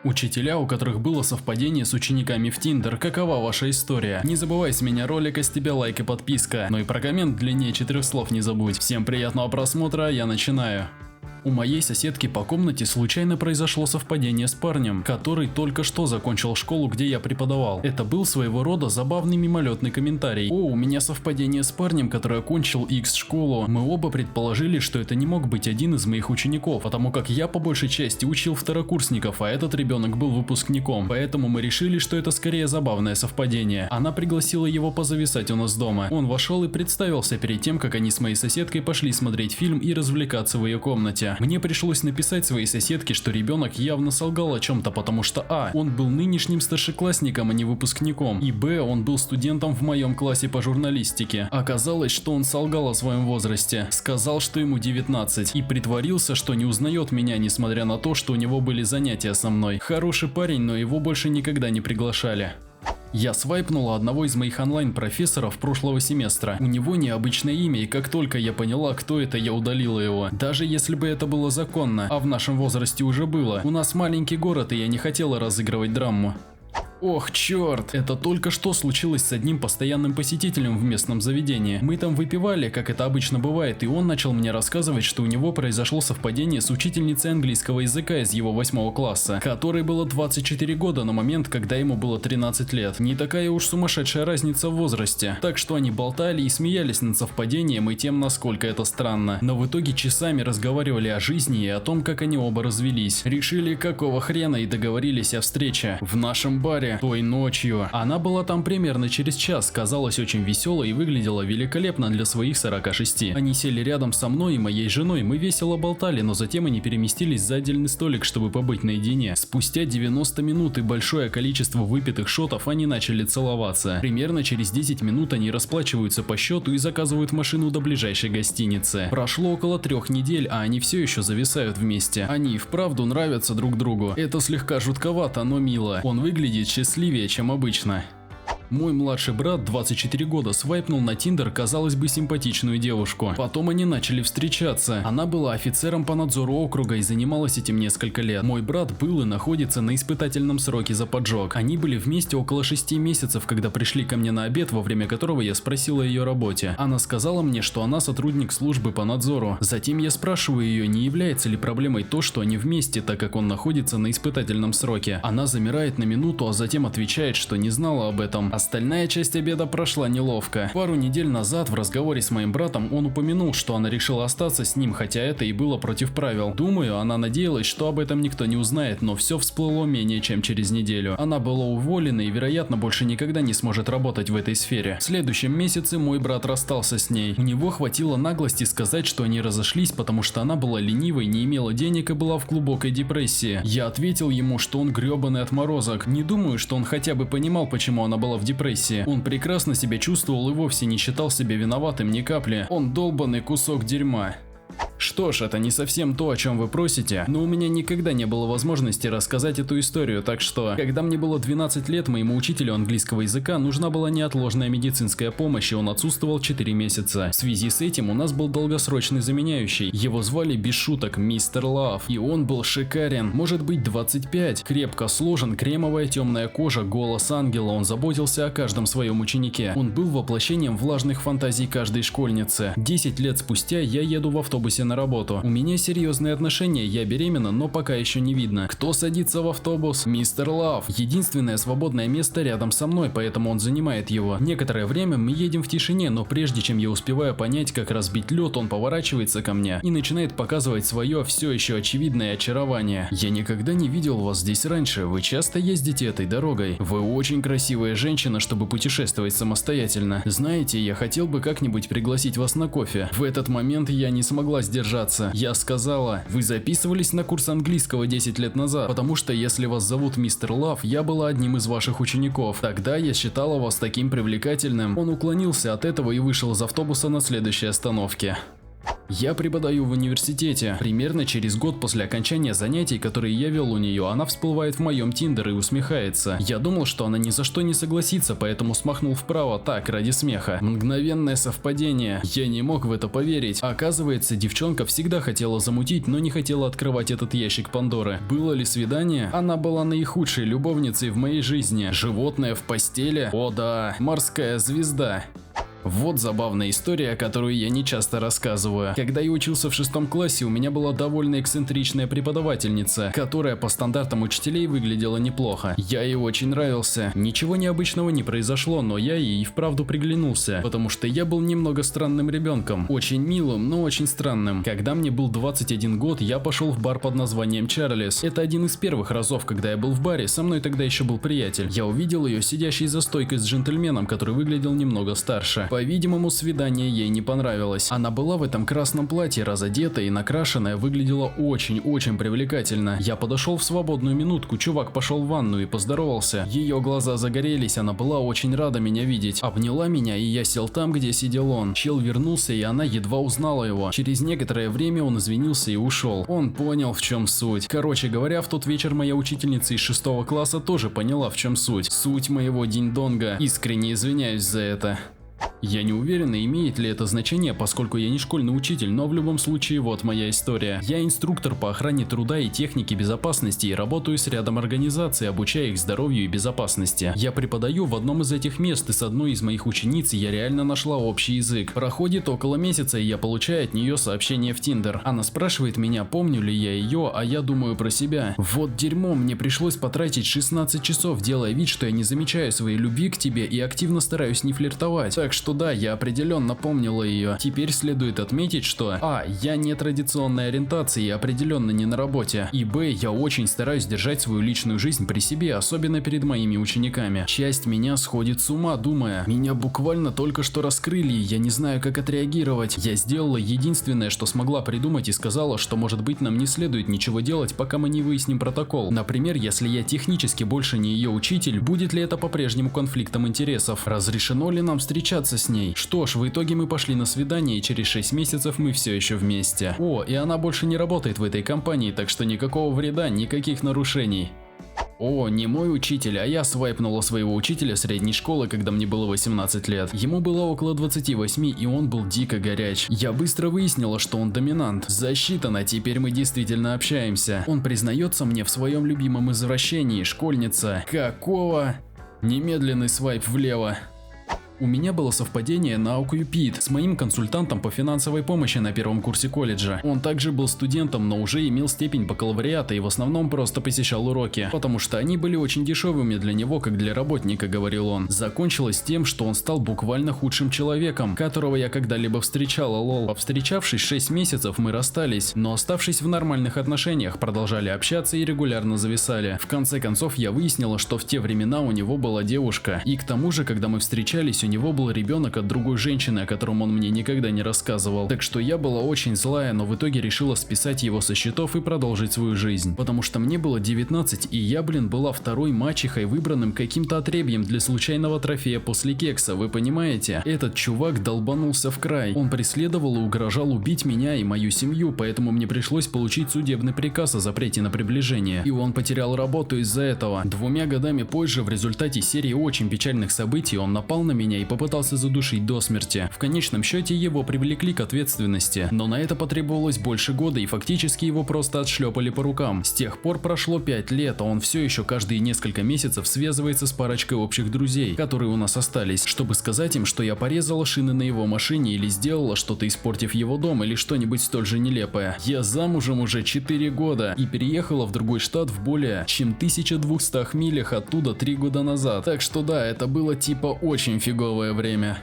Учителя, у которых было совпадение с учениками в Tinder, какова ваша история? Не забывай с меня ролика, с тебя лайк и подписка. Ну и про коммент длиннее 4 слов не забудь. Всем приятного просмотра, я начинаю. У моей соседки по комнате случайно произошло совпадение с парнем, который только что закончил школу, где я преподавал. Это был своего рода забавный мимолетный комментарий. О, у меня совпадение с парнем, который окончил X школу. Мы оба предположили, что это не мог быть один из моих учеников, потому как я по большей части учил второкурсников, а этот ребенок был выпускником. Поэтому мы решили, что это скорее забавное совпадение. Она пригласила его позависать у нас дома. Он вошел и представился перед тем, как они с моей соседкой пошли смотреть фильм и развлекаться в ее комнате. Мне пришлось написать своей соседке, что ребенок явно солгал о чем-то, потому что а. Он был нынешним старшеклассником, а не выпускником, и б. Он был студентом в моем классе по журналистике. Оказалось, что он солгал о своем возрасте, сказал, что ему 19, и притворился, что не узнает меня, несмотря на то, что у него были занятия со мной. Хороший парень, но его больше никогда не приглашали. Я свайпнула одного из моих онлайн-профессоров прошлого семестра. У него необычное имя, и как только я поняла, кто это, я удалила его. Даже если бы это было законно, а в нашем возрасте уже было. У нас маленький город, и я не хотела разыгрывать драму. Ох, черт! Это только что случилось с одним постоянным посетителем в местном заведении. Мы там выпивали, как это обычно бывает, и он начал мне рассказывать, что у него произошло совпадение с учительницей английского языка из его 8 класса, которой было 24 года на момент, когда ему было 13 лет. Не такая уж сумасшедшая разница в возрасте. Так что они болтали и смеялись над совпадением и тем, насколько это странно. Но в итоге часами разговаривали о жизни и о том, как они оба развелись. Решили, какого хрена, и договорились о встрече в нашем баре той ночью. Она была там примерно через час, казалась очень веселой и выглядела великолепно для своих 46. Они сели рядом со мной и моей женой, мы весело болтали, но затем они переместились за отдельный столик, чтобы побыть наедине. Спустя 90 минут и большое количество выпитых шотов они начали целоваться. Примерно через 10 минут они расплачиваются по счету и заказывают машину до ближайшей гостиницы. Прошло около 3 недель, а они все еще зависают вместе. Они и вправду нравятся друг другу. Это слегка жутковато, но мило. Он выглядит счастливее, чем обычно. Мой младший брат, 24 года, свайпнул на Tinder, казалось бы, симпатичную девушку. Потом они начали встречаться. Она была офицером по надзору округа и занималась этим несколько лет. Мой брат был и находится на испытательном сроке за поджог. Они были вместе около 6 месяцев, когда пришли ко мне на обед, во время которого я спросил о ее работе. Она сказала мне, что она сотрудник службы по надзору. Затем я спрашиваю ее, не является ли проблемой то, что они вместе, так как он находится на испытательном сроке. Она замирает на минуту, а затем отвечает, что не знала об этом. Остальная часть обеда прошла неловко. Пару недель назад в разговоре с моим братом он упомянул, что она решила остаться с ним, хотя это и было против правил. Думаю, она надеялась, что об этом никто не узнает, но все всплыло менее чем через неделю. Она была уволена и, вероятно, больше никогда не сможет работать в этой сфере. В следующем месяце мой брат расстался с ней. У него хватило наглости сказать, что они разошлись, потому что она была ленивой, не имела денег и была в глубокой депрессии. Я ответил ему, что он гребаный отморозок. Не думаю, что он хотя бы понимал, почему она была в депрессии. Он прекрасно себя чувствовал и вовсе не считал себя виноватым ни капли. Он долбанный кусок дерьма. Что ж, это не совсем то, о чем вы просите, но у меня никогда не было возможности рассказать эту историю, так что, когда мне было 12 лет, моему учителю английского языка нужна была неотложная медицинская помощь, и он отсутствовал 4 месяца. В связи с этим у нас был долгосрочный заменяющий. Его звали без шуток Мистер Лав, и он был шикарен, может быть 25, крепко сложен, кремовая темная кожа, голос ангела, он заботился о каждом своем ученике. Он был воплощением влажных фантазий каждой школьницы. 10 лет спустя я еду в автобусе на работу. У меня серьезные отношения, я беременна, но пока еще не видно. Кто садится в автобус? Мистер Лав. Единственное свободное место рядом со мной, поэтому он занимает его. Некоторое время мы едем в тишине, но прежде чем я успеваю понять, как разбить лед, он поворачивается ко мне и начинает показывать свое все еще очевидное очарование. Я никогда не видел вас здесь раньше, вы часто ездите этой дорогой? Вы очень красивая женщина, чтобы путешествовать самостоятельно. Знаете, я хотел бы как-нибудь пригласить вас на кофе. В этот момент я не смогла сдержаться. Я сказала, вы записывались на курс английского 10 лет назад, потому что если вас зовут Мистер Лав, я была одним из ваших учеников. Тогда я считала вас таким привлекательным. Он уклонился от этого и вышел из автобуса на следующей остановке. Я преподаю в университете. Примерно через год после окончания занятий, которые я вел у нее, она всплывает в моем Тиндер и усмехается. Я думал, что она ни за что не согласится, поэтому смахнул вправо так, ради смеха. Мгновенное совпадение. Я не мог в это поверить. Оказывается, девчонка всегда хотела замутить, но не хотела открывать этот ящик Пандоры. Было ли свидание? Она была наихудшей любовницей в моей жизни. Животное в постели? О да, морская звезда. Вот забавная история, которую я не часто рассказываю. Когда я учился в 6 классе, у меня была довольно эксцентричная преподавательница, которая по стандартам учителей выглядела неплохо. Я ей очень нравился. Ничего необычного не произошло, но я ей и вправду приглянулся, потому что я был немного странным ребенком. Очень милым, но очень странным. Когда мне был 21 год, я пошел в бар под названием Чарлис. Это один из первых разов, когда я был в баре, со мной тогда еще был приятель. Я увидел ее сидящей за стойкой с джентльменом, который выглядел немного старше. По-видимому, свидание ей не понравилось. Она была в этом красном платье, разодетая и накрашенная, выглядела очень-очень привлекательно. Я подошел в свободную минутку, чувак пошел в ванну и поздоровался. Ее глаза загорелись, она была очень рада меня видеть. Обняла меня, и я сел там, где сидел он. Чел вернулся, и она едва узнала его. Через некоторое время он извинился и ушел. Он понял, в чем суть. Короче говоря, в тот вечер моя учительница из 6 класса тоже поняла, в чем суть. Суть моего динь-донга. Искренне извиняюсь за это. Я не уверен, имеет ли это значение, поскольку я не школьный учитель, но в любом случае вот моя история. Я инструктор по охране труда и технике безопасности и работаю с рядом организаций, обучая их здоровью и безопасности. Я преподаю в одном из этих мест, и с одной из моих учениц я реально нашла общий язык. Проходит около месяца, и я получаю от нее сообщение в Тиндер. Она спрашивает меня, помню ли я ее, а я думаю про себя. Вот дерьмо, мне пришлось потратить 16 часов, делая вид, что я не замечаю своей любви к тебе и активно стараюсь не флиртовать. Так что да, я определенно помнила ее. Теперь следует отметить, что а. Я не традиционной ориентации и определенно не на работе. И б. Я очень стараюсь держать свою личную жизнь при себе, особенно перед моими учениками. Часть меня сходит с ума, думая, меня буквально только что раскрыли, и я не знаю, как отреагировать. Я сделала единственное, что смогла придумать, и сказала, что может быть нам не следует ничего делать, пока мы не выясним протокол. Например, если я технически больше не ее учитель, будет ли это по-прежнему конфликтом интересов? Разрешено ли нам встречаться с ней? Что ж, в итоге мы пошли на свидание, и через 6 месяцев мы все еще вместе. О, и она больше не работает в этой компании, так что никакого вреда, никаких нарушений. О, не мой учитель, а я свайпнула своего учителя средней школы, когда мне было 18 лет. Ему было около 28, и он был дико горяч. Я быстро выяснила, что он доминант. Засчитано, теперь мы действительно общаемся. Он признается мне в своем любимом извращении, школьница. Какого? Немедленный свайп влево. У меня было совпадение на OkCupid с моим консультантом по финансовой помощи на первом курсе колледжа. Он также был студентом, но уже имел степень бакалавриата и в основном просто посещал уроки, потому что они были очень дешевыми для него, как для работника, говорил он. Закончилось тем, что он стал буквально худшим человеком, которого я когда-либо встречала, лол. Повстречавшись 6 месяцев, мы расстались, но оставшись в нормальных отношениях, продолжали общаться и регулярно зависали. В конце концов, я выяснила, что в те времена у него была девушка, и к тому же, когда мы встречались, у него был ребенок от другой женщины, о котором он мне никогда не рассказывал. Так что я была очень злая, но в итоге решила списать его со счетов и продолжить свою жизнь. Потому что мне было 19, и я, была второй мачехой, выбранным каким-то отребьем для случайного трофея после кекса, вы понимаете? Этот чувак долбанулся в край. Он преследовал и угрожал убить меня и мою семью, поэтому мне пришлось получить судебный приказ о запрете на приближение. И он потерял работу из-за этого. 2 годами позже, в результате серии очень печальных событий, он напал на меня и попытался задушить до смерти. В конечном счете его привлекли к ответственности, но на это потребовалось больше года, и фактически его просто отшлепали по рукам. С тех пор прошло 5 лет, а он все еще каждые несколько месяцев связывается с парочкой общих друзей, которые у нас остались, чтобы сказать им, что я порезала шины на его машине или сделала что-то, испортив его дом, или что-нибудь столь же нелепое. Я замужем уже 4 года и переехала в другой штат в более чем 1200 милях оттуда 3 года назад. Так что да, это было типа очень фиговое время.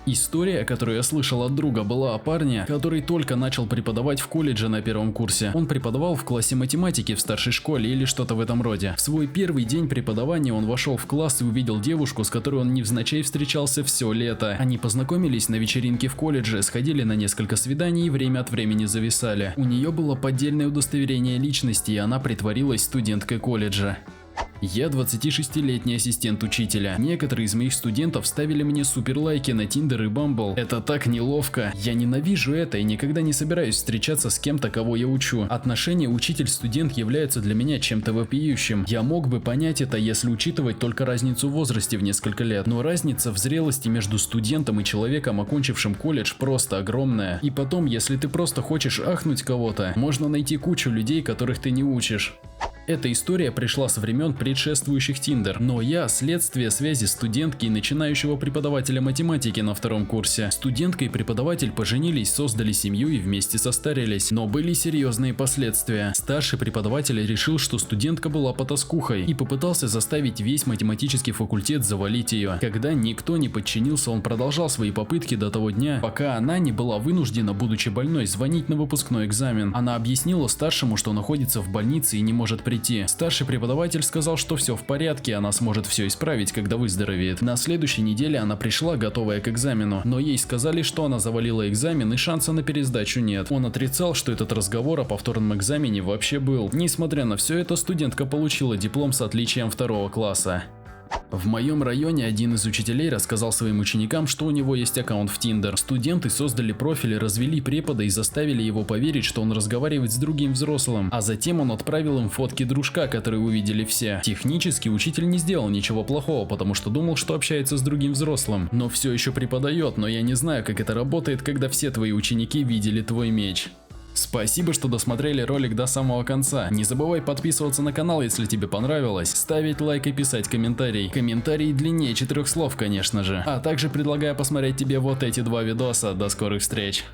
История, которую я слышал от друга, была о парне, который только начал преподавать в колледже на первом курсе. Он преподавал в классе математики в старшей школе или что-то в этом роде. В свой первый день преподавания он вошел в класс и увидел девушку, с которой он невзначай встречался все лето. Они познакомились на вечеринке в колледже, сходили на несколько свиданий и время от времени зависали. У нее было поддельное удостоверение личности, и она притворилась студенткой колледжа. Я 26-летний ассистент учителя. Некоторые из моих студентов ставили мне суперлайки на Tinder и Bumble. Это так неловко. Я ненавижу это и никогда не собираюсь встречаться с кем-то, кого я учу. Отношения учитель-студент являются для меня чем-то вопиющим. Я мог бы понять это, если учитывать только разницу в возрасте в несколько лет. Но разница в зрелости между студентом и человеком, окончившим колледж, просто огромная. И потом, если ты просто хочешь ахнуть кого-то, можно найти кучу людей, которых ты не учишь. Эта история пришла со времен предшествующих Tinder, но я следствие связи студентки и начинающего преподавателя математики на втором курсе. Студентка и преподаватель поженились, создали семью и вместе состарились, но были серьезные последствия. Старший преподаватель решил, что студентка была потаскухой и попытался заставить весь математический факультет завалить ее. Когда никто не подчинился, он продолжал свои попытки до того дня, пока она не была вынуждена, будучи больной, звонить на выпускной экзамен. Она объяснила старшему, что находится в больнице и не может прийти. Старший преподаватель сказал, что все в порядке, она сможет все исправить, когда выздоровеет. На следующей неделе она пришла, готовая к экзамену, но ей сказали, что она завалила экзамен и шанса на пересдачу нет. Он отрицал, что этот разговор о повторном экзамене вообще был. Несмотря на все это, студентка получила диплом с отличием 2 класса. В моем районе один из учителей рассказал своим ученикам, что у него есть аккаунт в Tinder. Студенты создали профиль, развели препода и заставили его поверить, что он разговаривает с другим взрослым, а затем он отправил им фотки дружка, которые увидели все. Технически учитель не сделал ничего плохого, потому что думал, что общается с другим взрослым, но все еще преподает, но я не знаю, как это работает, когда все твои ученики видели твой меч. Спасибо, что досмотрели ролик до самого конца. Не забывай подписываться на канал, если тебе понравилось, ставить лайк и писать комментарий. Комментарии длиннее 4 слов, конечно же. А также предлагаю посмотреть тебе вот эти 2 видоса. До скорых встреч!